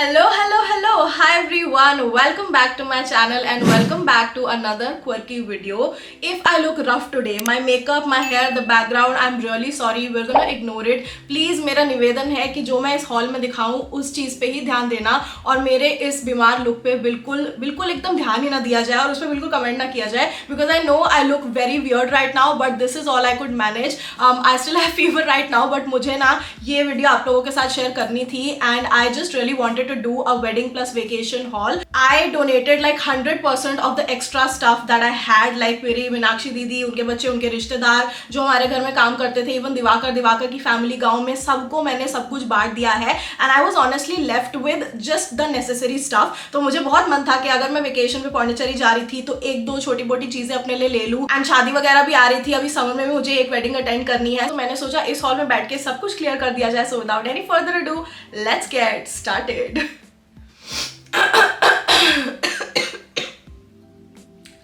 Hello. Hi everyone. Welcome back to my channel and welcome back to another quirky video. If I look rough today, my makeup, my hair, the background, I'm really sorry. We're gonna ignore it. Please मेरा निवेदन है कि जो मैं इस hall में दिखाऊं उस चीज़ पे ही ध्यान देना और मेरे इस बीमार लुक पे बिल्कुल एकदम ध्यान ही ना दिया जाए और उस पर बिल्कुल कमेंट ना किया जाए because I know I look very weird right now but this is all I could manage. I still have fever right now but मुझे ना ये वीडियो आप लोगों के साथ शेयर करनी थी and I just really wanted to do a wedding plus vacation haul. I donated like 100% of the extra stuff that I had, like मेरी मीनाक्षी दीदी, उनके बच्चे, उनके रिश्तेदार जो हमारे घर में काम करते थे, इवन दिवाकर की फैमिली गांव में, सबको मैंने सब कुछ बांट दिया है and I was honestly left with just the necessary stuff. तो मुझे बहुत मन था कि अगर मैं वेकेशन पे पौंडीचेरी जा रही थी तो एक दो छोटी मोटी चीजें अपने लिए ले लूं एंड शादी वगैरह भी आ रही थी, अभी समर में भी मुझे एक वेडिंग अटेंड करनी है तो मैंने सोचा इस हॉल में बैठ के सब कुछ क्लियर कर दिया जाए. So without any further ado let's get started.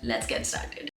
Let's get started.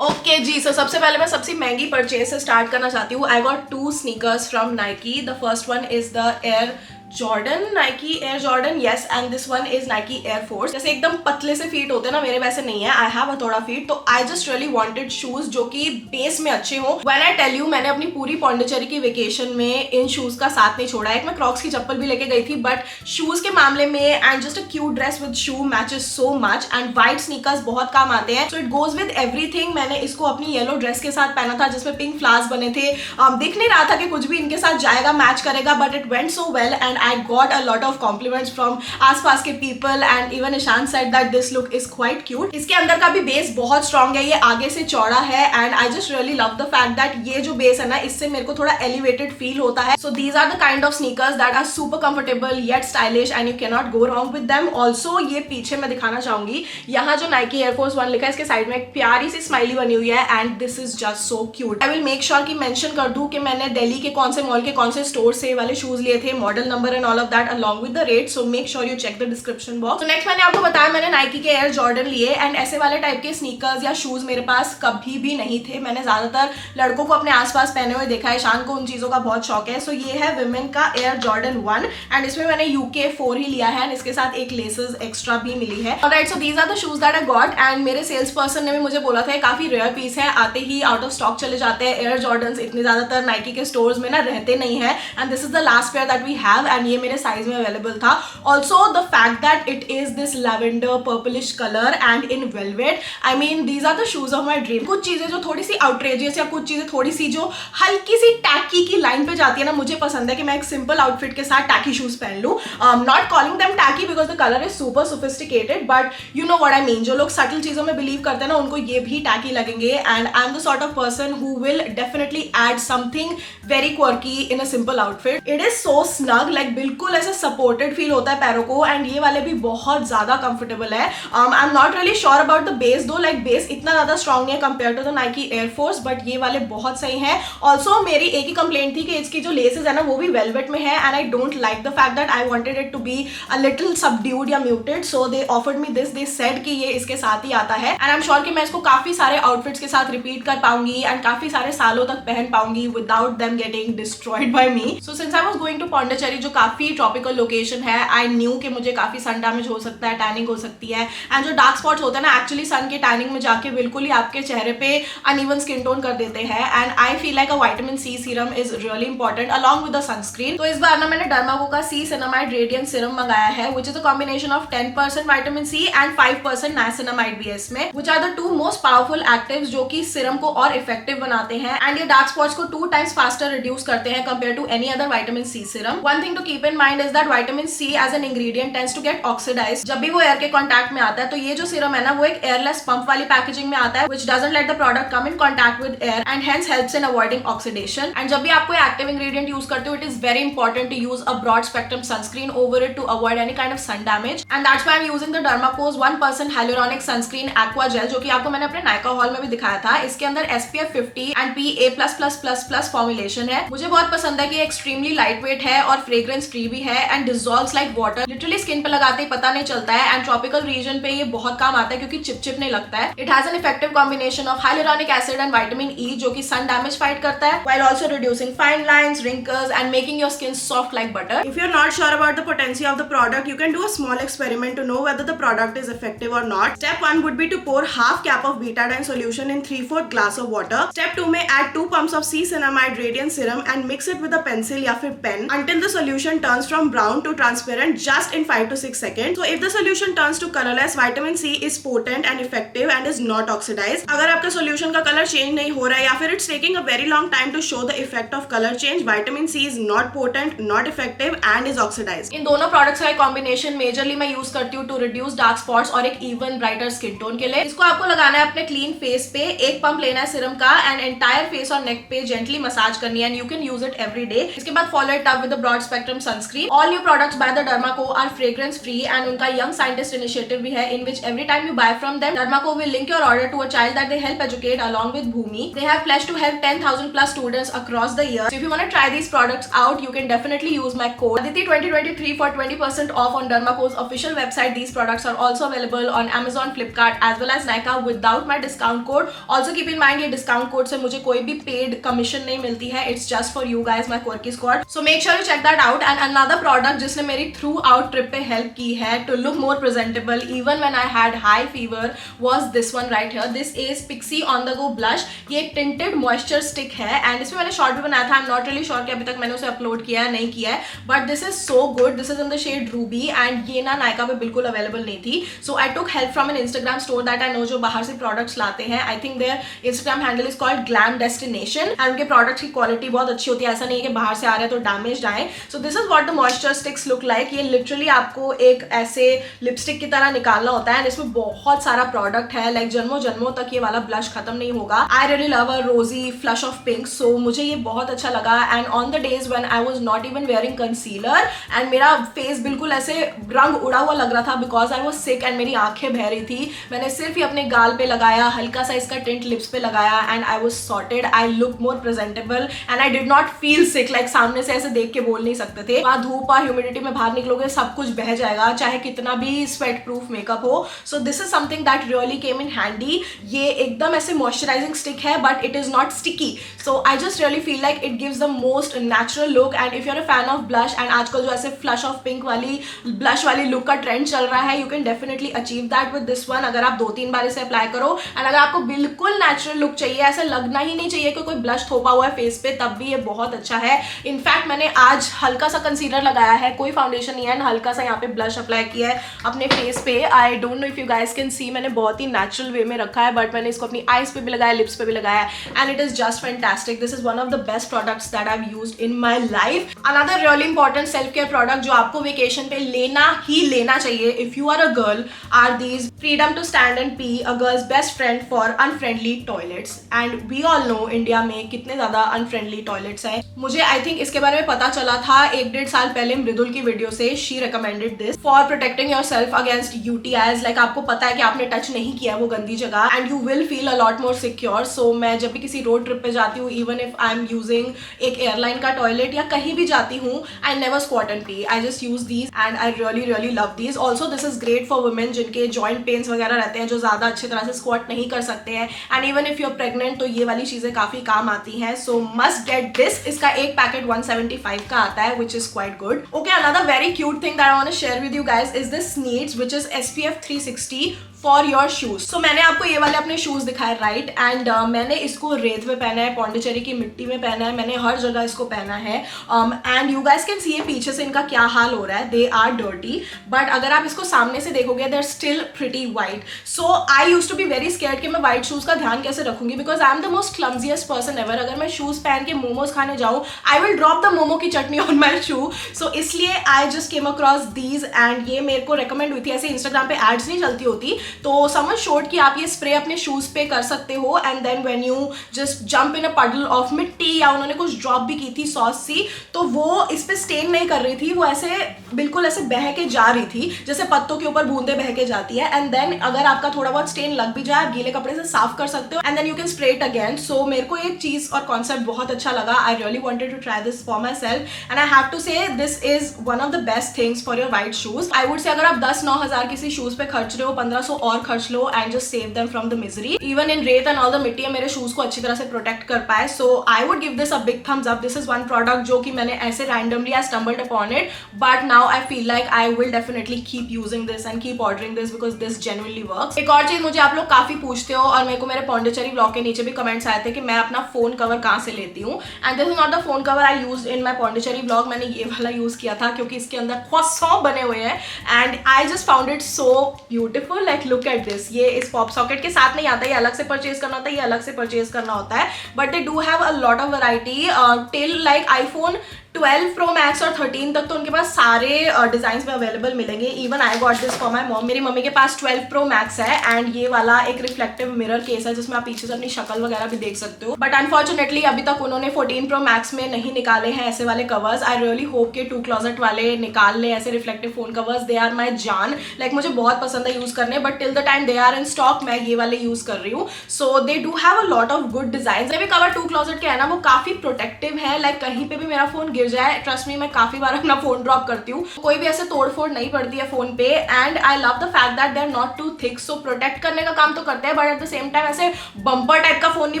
Okay जी, सो सबसे पहले मैं सबसे महंगी परचेज से स्टार्ट करना चाहती हूँ. I got 2 sneakers from Nike. The first one is the air Jordan, Nike air Jordan, yes, and this one is Nike Air force. जैसे एकदम पतले से फीट होते हैं ना, मेरे वैसे नहीं है, आई हैव अ थोड़ा फीट. तो आई जस्ट रियली वांटेड शूज जो कि बेस में अच्छे हो. व्हेन आई टेल यू, मैंने अपनी पूरी पौंडीचेरी की वेकेशन में इन शूज का साथ नहीं छोड़ा. एक मैं क्रॉक्स की चप्पल भी लेके गई थी बट शूज के मामले में and just a cute dress with shoe matches so much and white sneakers बहुत काम आते हैं. So it goes with everything. मैंने इसको अपनी येलो ड्रेस के साथ पहना था जिसमें पिंक फ्लावर्स बने थे. दिख नहीं रहा था कि कुछ भी इनके साथ जाएगा, मैच करेगा, but it went so well and I got a lot of compliments from आसपास के people and even Ishan said that this look is quite cute. इसके अंदर का भी बेस बहुत स्ट्रॉन्ग है, ये आगे से चौड़ा है and I just really love the fact that ये जो बेस है ना, इससे मेरे को थोड़ा elevated feel होता है. So these are the kind of sneakers that are super comfortable yet stylish and you cannot go wrong with them. Also ये पीछे मैं दिखाना चाहूंगी, यहाँ जो Nike Air Force 1 लिखा है इसके साइड में एक प्यारी सी स्माइली बनी हुई है and this is just so cute. I will make sure कि mention कर दूं कि मैंने दिल्ली के कौन से मॉल के कौन से स्टोर से वाले शूज लिए थे, model number and all of that along with the rate, so make sure you check the description box. So next मैंने आपको बताया मैंने नाइकी के एयर जॉर्डन लिए एंड ऐसे वाले टाइप के स्नीकर्स या शूज मेरे पास कभी भी नहीं थे. मैंने ज्यादातर लड़कों को अपने आसपास पहने हुए देखा है, शान को उन चीजों का बहुत शौक है. सो ये है विमेन का एयर जॉर्डन 1 एंड इसमें मैंने UK 4 ही लिया है एंड इसके साथ एक लेसेस एक्स्ट्रा भी मिली है. Alright, so these are the shoes that I got and मेरे सेल्स पर्सन ने भी मुझे बोला था काफी रेयर पीस है, आते ही आउट ऑफ स्टॉक चले जाते हैं. एयर जॉर्डन इतने ज्यादातर नाइकी के स्टोर्स में ना रहते नहीं है and this is the last pair that we have and ये मेरे साइज में अवेलेबल था. Also the fact that it is this lavender purplish color and in velvet, I mean these are the shoes of my dream. कुछ चीजें जो थोड़ी सी outrageous या कुछ चीजें थोड़ी सी जो हल्की सी टैकी की लाइन पे जाती है ना, मुझे पसंद है कि मैं एक सिंपल आउटफिट के साथ टैकी शूज पहन लूं. Not calling them tacky because the color is super sophisticated but you know what I mean. जो लोग subtle चीजों में believe करते हैं ना, उनको ये भी टैकी लगेंगे and I'm the sort of person who will definitely add something very quirky in a simple outfit. It is so snug, like बिल्कुल ऐसे supported feel होता है पैरों को एंड ये वाले भी बहुत ज्यादा कंफर्टेबल है. I am not really sure about the base though, like base इतना ज्यादा स्ट्रॉन्ग नहीं है compare to the Nike Air Force but ये वाले बहुत सही हैं. ऑल्सो मेरी एक ही कंप्लेंट थी कि इसकी जो लेसेस है ना वो भी वेलवेट में है and I don't like the fact that I wanted it to be a little subdued या muted. So they offered me this, they said कि ये इसके साथ ही आता है एंड आई एम श्योर कि मैं इसको काफी सारे आउटफिट्स के साथ रिपीट कर पाऊंगी एंड काफी सारे सालों तक पहन पाऊंगी without them getting destroyed by me. So since I was going to Pondicherry जो काफी ट्रॉपिकल लोकेशन है, आई न्यू कि मुझे काफी सन डैमेज हो सकता है, टैनिंग हो सकती है एंड जो डार्क स्पॉट्स होते हैं ना एक्चुअली सन के टैनिंग में जाके बिल्कुल ही आपके चेहरे पे अनइवन स्किन टोन कर देते हैं and I feel like a vitamin C serum is really important along with the sunscreen. तो इस बार ना मैंने डर्माको का सी सिनामाइड रेडिएंट सीरम मंगाया है which is a combination of 10% vitamin C and 5% niacinamide भी है इसमें, which are the 2 most powerful actives जो कि सीरम को और इफेक्टिव बनाते हैं एंड ये डार्क स्पॉट्स को 2 टाइम्स फास्टर रिड्यूस करते हैं compare to any other vitamin C serum. One thing to keep in mind is that vitamin C as an ingredient tends to get oxidize जब भी वो air के contact में आता है. तो ये जो सीरम है ना वो एक एयरलेस पंप वाली पैकेजिंग में आता है which doesn't let the product come in contact with air and hence helps in avoiding oxidation. And जब भी आप कोई एक्टिव इंग्रेडिएंट यूज करते हो it is very important to use a broad spectrum sunscreen over it to avoid any kind of sun damage and that's why I am using the Derma Co's 1% hyaluronic sunscreen aqua gel जो कि आपको मैंने अपने Nykaa hall में भी दिखाया था. इसके अंदर SPF 50 एंड PA++++ फॉर्मुलेशन है. मुझे बहुत पसंद है कि एक्सट्रीमली लाइट वेट है और फ्रेग्रेंस फ्रेग्रेंस फ्री भी है and dissolves like water, literally skin पे लगाते ही पता नहीं चलता है एंड ट्रॉपिकल रीजन पे ये बहुत काम आता है क्योंकि चिपचिप नहीं लगता है। It has an effective combination of hyaluronic acid and vitamin E जो कि सन डैमेज फाइट करता है while also reducing fine lines, wrinkles and making your skin soft like butter. If you're not sure about the potency of the product, you can do a small experiment to know whether the product is effective or not. Step 1 would be to pour half cap of betadine solution in 3/4 glass of water. Step 2 में add 2 pumps of C-Cinamide Radiant Serum and mix it with a pencil या फिर pen until the solution turns from brown to transparent just in 5 to 6 seconds. So if the solution turns to colorless, vitamin C is potent and effective and is not oxidized. अगर आपका solution का color change नहीं हो रहा है या फिर it's taking a very long time to show the effect of color change, vitamin C is not potent, not effective and is oxidized. इन दोनों products का combination majorly मैं use करती हूँ to reduce dark spots और एक even brighter skin tone के लिए। इसको आपको लगाना है अपने clean face पे, एक pump लेना है serum का and entire face और neck पे gently massage करनी है and you can use it every day. इसके बाद follow it up with a broad spectrum sunscreen. All new products by the Dermaco are fragrance free and उनका young scientist initiative भी है in which every time you buy from them, Dermaco will link your order to a child that they help educate along with Bhumi. They have pledged to help 10,000 plus students across the year. So if you want to try these products out, you can definitely use my code Aditi2023 for 20% off on Dermaco's official website. These products are also available on Amazon, Flipkart as well as Nykaa without my discount code. Also keep in mind ये discount code से मुझे कोई भी paid commission नहीं मिलती है. It's just for you guys, my Quirky Squad. So make sure you check that out. And another product जिसने मेरी throughout trip पे help की है to look more presentable even when I had high fever was this one right here. This is Pixi On The Go Blush. ये एक tinted moisture stick है and इसमें मैंने शॉर्ट भी बनाया था. आई एम नॉट रियली श्योर कि अभी तक मैंने उसे अपलोड किया है नहीं किया है, but this is so good. This is in the shade ruby and ये ना नायका पे बिल्कुल अवेलेबल नहीं थी. So I took help from an Instagram store that I know जो बाहर से प्रोडक्ट्स लाते हैं. I think their Instagram handle is called Glam Destination and उनके प्रोडक्ट्स की क्वालिटी बहुत अच्छी होती है. ऐसा नहीं है कि बाहर से आ रहे हैं तो डैमेज आए. सो this is what the moisture sticks look like. ये लिटरली आपको एक ऐसे लिपस्टिक की तरह निकालना होता है एंड इसमें बहुत सारा प्रोडक्ट है. लाइक जन्मों जन्मों तक ये वाला ब्लश खत्म नहीं होगा. आई रियली लव अ रोजी फ्लश ऑफ पिंक. सो मुझे ये बहुत अच्छा लगा and on the days when I was not even wearing concealer and मेरा फेस बिल्कुल ऐसे रंग उड़ा हुआ लग रहा था because I was sick and मेरी आंखें बह रही थी. मैंने सिर्फ ही अपने गाल पे लगाया, हल्का सा इसका टिंट लिप्स पे लगाया and I was sorted. I look more presentable and I did not feel sick. Like सामने से ऐसे देख के बोल नहीं सकते थे. वहाँ धूप और ह्यूमिडिटी में बाहर निकलोगे सब कुछ बह जाएगा चाहे कितना भी स्वेट प्रूफ मेकअप हो. So this is something that really came in handy. ये एकदम ऐसे मॉइस्चराइजिंग स्टिक है but it is not sticky. So I just really feel like it gives the most natural look. And if you are a fan of blush and आजकल जो ऐसे flush of pink वाली blush वाली look का trend चल रहा है, you can definitely achieve that with this one. अगर आप 2-3 बार इसे अप्लाई करो एंड अगर आपको बिल्कुल नेचुरल लुक चाहिए, ऐसा लगना ही नहीं चाहिए कि कोई ब्लश थोपा हुआ है फेस पे, तब भी ये बहुत अच्छा है. इनफैक्ट मैंने आज हल्का सा कंसीलर लगाया है, कोई फाउंडेशन नहीं है एंड हल्का सा यहाँ पे ब्लश अप्लाई किया है अपने फेस पे. I don't know if you guys can see, मैंने बहुत ही नेचुरल वे में रखा है बट मैंने इसको अपनी आईज पे भी लगाया, लिप्स पे भी लगाया and it is just fantastic. This is one of the best products that I have used in my life. Another really important self care product जो आपको वेकेशन पे लेना ही लेना चाहिए if you are a girl or these freedom to stand and pee, a girl's best friend for unfriendly toilets. And we all know India में कितने ज्यादा अनफ्रेंडली टॉयलेट्स हैं. मुझे आई थिंक इसके बारे में पता चला था 1-1.5 साल पहले मृदुल की वीडियो से. She recommended this for protecting your self against UTIs. Like आपको पता है कि आपने टच नहीं किया वो गंदी जगह and you will feel a lot more secure. So मैं जब भी किसी रोड ट्रिप पे जाती हूँ, even if I am using एक एयरलाइन का टॉयलेट या कहीं भी जाती हूँ, I never squat and pee. I just use these and I really love these. Also this is great for women जिनके जॉइंट पेन्स वगैरह रहते हैं, जो ज्यादा अच्छी तरह से स्क्वाट नहीं कर सकते हैं and even if you are pregnant तो ये वाली चीजें काफी काम आती हैं. So must get this. इसका एक पैकेट 175 का आता है which is quite good. Okay, another very cute thing that I want to share with you guys is this Sneeds which is SPF 360 for your shoes. So मैंने आपको ये वाले अपने शूज दिखाए राइट एंड मैंने इसको रेत में पहना है, पौंडीचेरी की मिट्टी में पहना है, मैंने हर जगह इसको पहना है and you guys can see पीछे से इनका क्या हाल हो रहा है. दे आर डर्टी बट अगर आप इसको सामने से देखोगे they are still pretty white. So I used to be very scared कि मैं व्हाइट शूज का ध्यान कैसे रखूंगी because I am the most clumsiest person ever. अगर मैं शूज पहन के मोमोज खाने जाऊँ I will drop the momo की चटनी ऑन माई शू. सो इसलिए I just came across these and ये मेरे को रिकमेंड हुई थी. ऐसे इंस्टाग्राम पे एड्स नहीं चलती होती तो समझ शोड कि आप ये स्प्रे अपने शूज़ पे कर सकते हो and then when you just jump in a puddle of मिट्टी या उन्होंने कुछ ड्रॉप भी की थी सॉस सी, तो वो इस पे स्टेन नहीं कर रही थी, वो ऐसे बिल्कुल ऐसे बह के जा रही थी जैसे पत्तों के ऊपर बूंदे बह के जाती है। एंड देन अगर आपका थोड़ा बहुत स्टेन लग भी जाए आप गीले कपड़े से साफ कर सकते हो and then you can spray it again. So मेरे को एक चीज और कॉन्सेप्ट बहुत अच्छा लगा। I really wanted to try this for myself and I have to say this is one of the best things for your white shoes. I would say अगर आप 10-9 हजार किसी शूज पे खर्च रहे हो, 1500 और खर्च लो and just save them from the misery. Even in रेत एंड ऑल द मिट्टी मेरे शूज को अच्छी तरह से प्रोटेक्ट कर पाए। So I would give this a big thumbs up. This is one product जो कि मैंने ऐसे randomly I stumbled upon it, but now I feel like I will definitely keep using this and keep ordering this because this genuinely works. एक और चीज मुझे आप लोग काफी पूछते हो और मेरे को मेरे पौंडीचेरी ब्लॉग के नीचे भी कमेंट्स आए थे कि मैं अपना फोन कवर कहाँ से लेती हूँ, and this is not the phone cover I used in my Pondicherry blog. मैंने ये वाला यूज किया था क्योंकि इसके अंदर croissant बने हुए हैं and I just found it so beautiful. Like look at this. ये इस पॉप सॉकेट के साथ नहीं आता, ये अलग से परचेज करना होता है, ये अलग से परचेज करना होता है, but they do have a lot of variety till like iPhone 12 Pro Max और 13 तक तो उनके पास सारे डिजाइन में अवेलेबल मिलेंगे। Even I got this for my mom. मेरी मम्मी के पास 12 Pro Max है एंड ये वाला एक रिफ्लेक्टिव मिरर केस है जिसमें आप पीछे से अपनी शक्ल वगैरह भी देख सकते हो, बट अनफॉर्चुनेटली अभी तक उन्होंने 14 Pro Max में नहीं निकाले हैं ऐसे वाले कवर्स। आई रियली होप के 2 Closet वाले निकाल ले ऐसे reflective phone covers. They are my जान। लाइक मुझे बहुत पसंद है यूज करने, but till the time they are in stock मैं ये वाले यूज कर रही हूँ। So they do have a lot of good design. जो भी कवर 2 Closet के है ना वो काफी प्रोटेक्टिव है। लाइक कहीं पे भी मेरा फोन गिर जाए, ट्रस्ट मी मैं काफी बार अपना फोन ड्रॉप करती हूँ, कोई भी ऐसे तोड़ फोड़ नहीं पड़ती है फोन पे। And I love the fact that they are not too thick. So protect करने का काम तो करते हैं but at the same time ऐसे बम्पर टाइप का फोन नहीं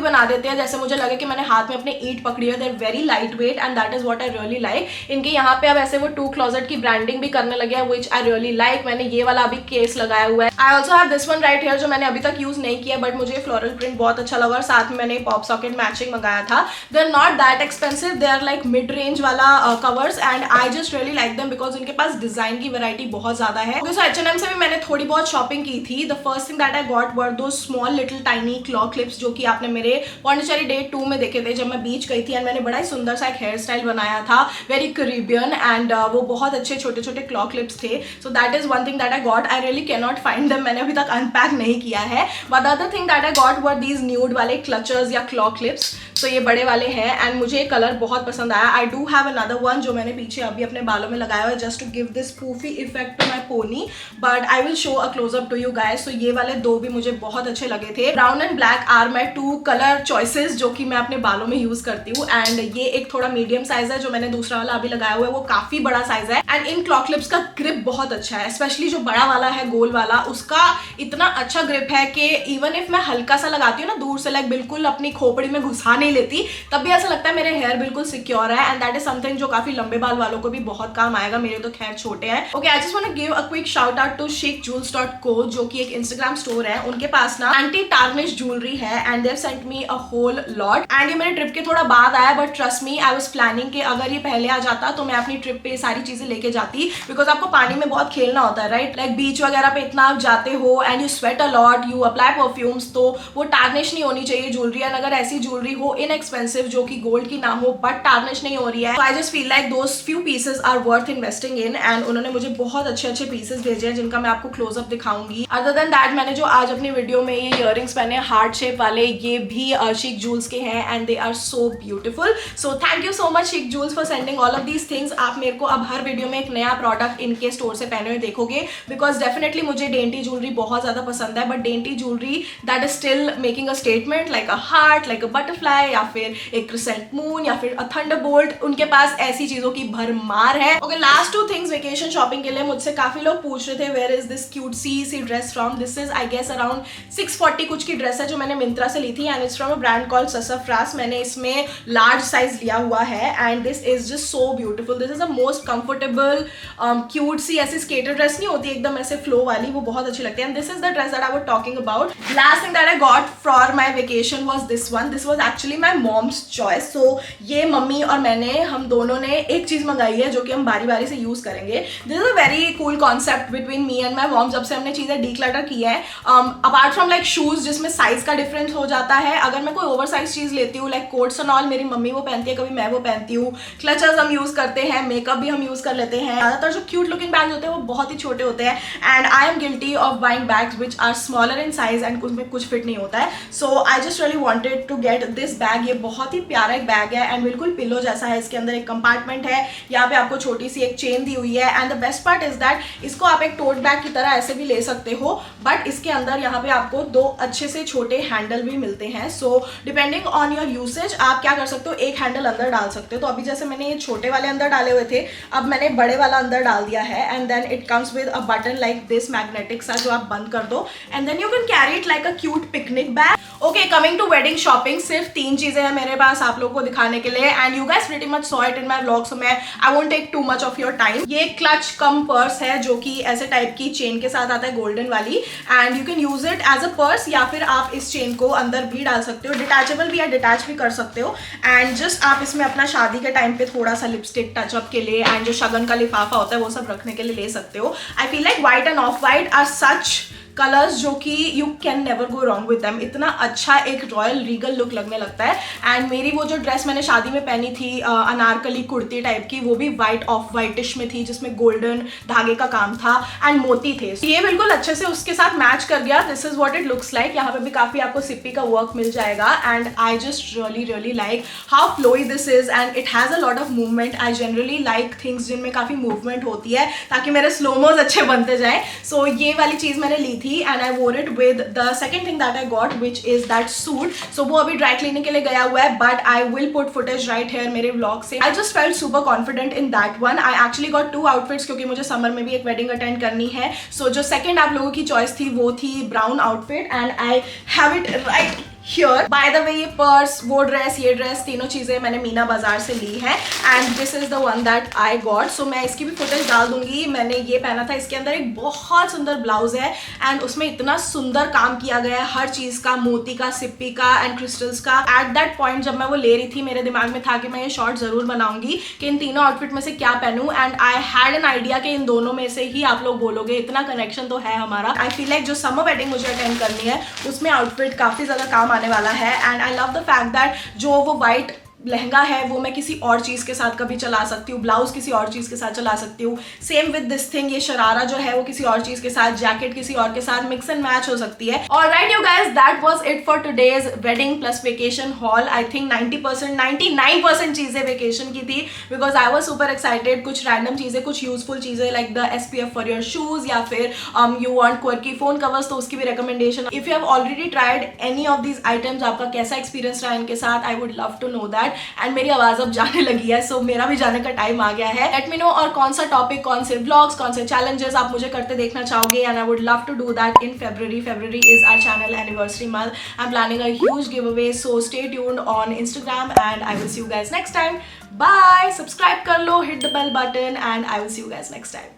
बना देते हैं जैसे मुझे लगे कि मैंने हाथ में अपने ईंट पकड़ी है। They are very light weight and that is what I really like. इनके यहाँ पे अब ऐसे वो 2 Closet की ब्रांडिंग भी करने लगे हैं विच आई रियली लाइक। मैंने ये वाला अभी केस लगाया हुआ है। I also have this one right here जो मैंने अभी तक यूज नहीं किया, बट मुझे फ्लोरल प्रिंट बहुत अच्छा लगा और साथ में मैंने पॉप सॉकेट मैचिंग मंगाया था। They are not that expensive, they are like mid range वाला covers and I just really like them because उनके पास डिजाइन की वैरायटी बहुत ज्यादा है। सो H&M से भी मैंने थोड़ी बहुत शॉपिंग की थी। The first thing that I got were दो small little tiny claw clips जो कि आपने मेरे पौंडीचेरी डे 2 में देखे थे जब मैं बीच गई थी एंड मैंने बड़ा ही सुंदर सा एक हेयर स्टाइल बनाया था, वेरी करीबियन, एंड वो बहुत अच्छे छोटे छोटे क्लॉ क्लिप्स थे। So that is one thing that I got. I really can not find them, मैंने अभी तक अनपैक नहीं किया है। But the other thing that I got were these nude वाले क्लचर्स या क्लॉ क्लिप्स। तो ये बड़े वाले हैं एंड मुझे कलर बहुत पसंद आया। I do have another one जो मैंने पीछे अभी अपने बालों में लगाया हुआ है just to give this poofy effect to my pony, but I will show a closeup to you guys. So ये वाले दो भी मुझे बहुत अच्छे लगे थे। Brown and black are my 2 colour choices जो कि मैं अपने बालों में यूज करती हूँ। एंड ये एक थोड़ा मीडियम साइज है, जो मैंने दूसरा वाला अभी लगाया हुआ है वो काफी बड़ा साइज है। एंड इन क्लॉ क्लिप्स का ग्रिप बहुत अच्छा है, स्पेशली जो बड़ा वाला है गोल वाला उसका इतना अच्छा ग्रिप है कि इवन इफ मैं हल्का सा लगाती हूँ ना दूर से, लाइक बिल्कुल अपनी खोपड़ी में घुसा नहीं लेती, तब भी ऐसा लगता है मेरे हेयर बिल्कुल सिक्योर है। एंड दैट इज समथिंग जो काफी लंबे बाल वालों को भी बहुत काम आएगा, मेरे तो खैर छोटे हैं। Okay, I just want to give a quick shout out to chicjewels.co जो कि एक इंस्टाग्राम स्टोर है। उनके पास ना एंटी टार्निश ज्वेलरी है and they have sent me a whole lot. And ये मेरे ट्रिप के थोड़ा बाद आया, but trust me I was planning कि अगर ये पहले आ जाता तो मैं अपनी ट्रिप पे सारी चीजें लेके जाती, बिकॉज आपको पानी में बहुत खेलना होता है राइट। लाइक बीच वगैरह पे इतना आप जाते हो and you sweat a lot, you apply perfumes, तो वो टार्निश नहीं होनी चाहिए ज्वेलरी। एंड अगर ऐसी ज्वेलरी हो इनएक्सपेंसिव जो कि गोल्ड की ना हो बट टार्निश नहीं हो रही है, I just feel like those few pieces are worth investing in. And उन्होंने मुझे बहुत अच्छे अच्छे पीसेस भेजे हैं जिनका मैं आपको क्लोजअप दिखाऊंगी। अदर देन दैट मैंने जो आज अपनी वीडियो में ये इयररिंग्स पहने हार्ट शेप वाले, ये भी चिक जूल्स के हैं and they are so beautiful. So thank you so much Chic Jewels for sending all of these things. आप मेरे को अब हर वीडियो में एक नया प्रोडक्ट इनके स्टोर से पहने हुए देखोगे, बिकॉज डेफिनेटली मुझे डेंटी ज्वेलरी बहुत ज्यादा पसंद है, but dainty jewellery that is still making a statement like a heart, like a butterfly, या फिर एक क्रिसेंट मून, या फिर अ थंडरबोल्ट, उनके पास ऐसी चीजों की भरमार है। Okay, last 2 things vacation shopping के लिए मुझसे काफी लोग पूछ रहे थे where is this cute sea dress from. This is I guess around 640 कुछ की ड्रेस है जो मैंने मिंत्रा से ली थी and it's from a brand called Sassafras. मैंने इसमें लार्ज साइज लिया हुआ है and this is just so beautiful. This is a most comfortable cute सी ऐसी स्केटर ड्रेस नहीं होती एकदम ऐसे फ्लो वाली, वो बहुत अच्छी लगती है। And this is the dress that I was talking about. Last thing that I got for my vacation was this one. This was actually my mom's choice. So ये मम्मी और मैंने हम दोनों ने एक चीज मंगाई है जो कि हम बारी बारी से यूज करेंगे. This is a very cool concept between me and my mom. जब से हमने चीजें डीक्लटर की है, अपार्ट फ्रॉम लाइक शूज जिसमें साइज का डिफरेंस हो जाता है, अगर मैं कोई ओवर साइज चीज लेती हूँ लाइक कोट्स एंड ऑल, मेरी मम्मी वो पहनती है, कभी मैं वो पहनती हूँ. क्लचर्स हम यूज करते हैं, मेकअप भी हम यूज कर लेते हैं. ज्यादातर जो क्यूट लुकिंग बैग्स होते हैं वो बहुत ही छोटे होते हैं, and I am guilty of buying bags which are smaller in size and उसमें कुछ फिट नहीं होता है. So I just really wanted to get this bag. ये बहुत ही प्यारा एक बैग है एंड बिल्कुल पिलो जैसा है. इसके अंदर एक कंपार्टमेंट है, यहाँ पे आपको छोटी सी एक चेन दी हुई है, and the best part is that इसको आप एक टोट बैग की तरह ऐसे भी ले सकते हो, बट इसके अंदर यहाँ पे आपको 2 अच्छे से छोटे हैंडल भी मिलते हैं. So depending on your usage आप क्या कर सकते हो, एक हैंडल अंदर डाल सकते हो. तो अभी जैसे मैंने ये छोटे वाले अंदर डाले हुए थे, अब मैंने बड़े वाला अंदर डाल दिया है, and then it comes with a button like this magnetic सा, जो आप बंद कर दो and then you can carry it like a cute picnic bag. Okay, coming to wedding shopping, सिर्फ 3 चीजें हैं मेरे पास आप लोगों को दिखाने के लिए, and you guys pretty much saw it in my vlog, so मैं I won't take too much of your time. ये क्लच कम पर्स है जो कि ऐसे टाइप की चेन के साथ आता है, गोल्डन वाली, and you can use it as a purse, या फिर आप इस चेन को अंदर भी डाल सकते हो. डिटैचेबल भी है, डिटैच भी कर सकते हो, एंड जस्ट आप इसमें अपना शादी के टाइम पे थोड़ा सा लिपस्टिक टचअप के लिए एंड जो शगन का लिफाफा होता है वो सब रखने के लिए ले सकते हो. I feel like white and off white are such colours जो कि you can never go wrong with them. इतना अच्छा एक रॉयल रीगल लुक लगने लगता है. एंड मेरी वो जो ड्रेस मैंने शादी में पहनी थी अनारकली कुर्ती टाइप की, वो भी वाइट ऑफ वाइटिश में थी, जिसमें गोल्डन धागे का काम था एंड मोती थे. So, ये बिल्कुल अच्छे से उसके साथ मैच कर गया. This is what it looks like. यहाँ पे भी काफी आपको सिप्पी का वर्क मिल जाएगा, and I just really like how flowy this is, and it has a lot of movement. I generally like things जिनमें काफी मूवमेंट होती है ताकि मेरे स्लोमोज अच्छे बनते जाए. सो ये वाली चीज मैंने ली थी, and I wore it with the second thing that I got, which is that suit. So वो अभी ड्राई क्लीनिंग के लिए गया हुआ है, but I will put footage right here मेरे vlog से. I just felt super confident in that one. I actually got 2 outfits क्योंकि मुझे समर में भी एक वेडिंग अटेंड करनी है. So जो सेकंड आप लोगों की चॉइस थी वो थी brown outfit, and I have it right here. By the way, ये पर्स, वो ड्रेस, ये ड्रेस, तीनों चीजें मैंने मीना बाजार से ली है, and this is the one that I got. So मैं इसकी भी फुटेज डाल दूंगी. मैंने ये पहना था, इसके अंदर एक बहुत सुंदर ब्लाउज है, एंड उसमें इतना सुंदर काम किया गया है हर चीज का, मोती का, सिप्पी का एंड क्रिस्टल्स का. एट दैट पॉइंट जब मैं वो ले रही थी, मेरे दिमाग में था कि मैं ये शॉर्ट जरूर बनाऊंगी कि इन तीनों आउटफिट में से क्या पहनूं, and I had an idea कि इन दोनों में से ही आप लोग बोलोगे. इतना कनेक्शन तो है हमारा. आई फील लाइक जो समर वेडिंग मुझे अटेंड करनी है उसमें आउटफिट काफी ज्यादा काम आने वाला है. And I love the fact that जो वो वाइट लहंगा है वो मैं किसी और चीज के साथ कभी चला सकती हूँ, ब्लाउज किसी और चीज के साथ चला सकती हूँ. सेम विद दिस थिंग, ये शरारा जो है वो किसी और चीज के साथ, जैकेट किसी और के साथ मिक्स एंड मैच हो सकती है. Alright you guys, that was it for today's wedding plus vacation hall. I think 90% 99% चीजें वेकेशन की थी, because I was super excited. कुछ रैंडम चीजें, कुछ यूजफुल चीजें like the SPF for your shoes, या फिर you want quirky phone covers, तो उसकी भी recommendation. If you have already tried any of these items, आपका कैसा एक्सपीरियंस रहा इनके साथ, आई would love to know that. And मेरी आवाज अब जाने लगी है, सो मेरा भी जाने का टाइम आ गया है. लेट मी नो, और कौन सा टॉपिक, कौन से व्लॉग्स, कौन से चैलेंजेस आप मुझे करते देखना चाहोगे, and I would love to do that in February. February is our channel anniversary month. I'm planning a huge giveaway, so stay tuned on Instagram, and I will see you guys next time. Bye. Subscribe कर लो, hit the bell button, and I will see you guys next time.